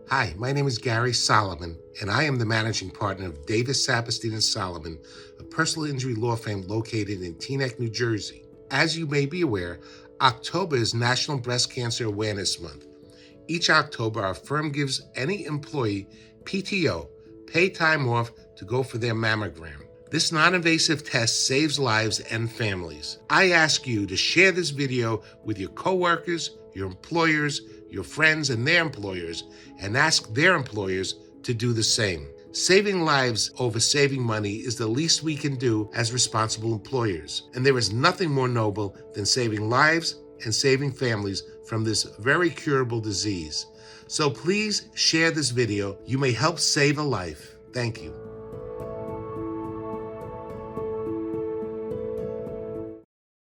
Hi, my name is Gary Solomon, and I am the managing partner of Davis, Saperstein Salomon, a personal injury law firm located in Teaneck, New Jersey. As you may be aware, October is National Breast Cancer Awareness Month. Each October, our firm gives any employee PTO, paid time off, to go for their mammogram. This non-invasive test saves lives and families. I ask you to share this video with your coworkers, your employers, your friends and their employers, and ask their employers to do the same. Saving lives over saving money is the least we can do as responsible employers, and there is nothing more noble than saving lives and saving families from this very curable disease. So please share this video. You may help save a life. Thank you.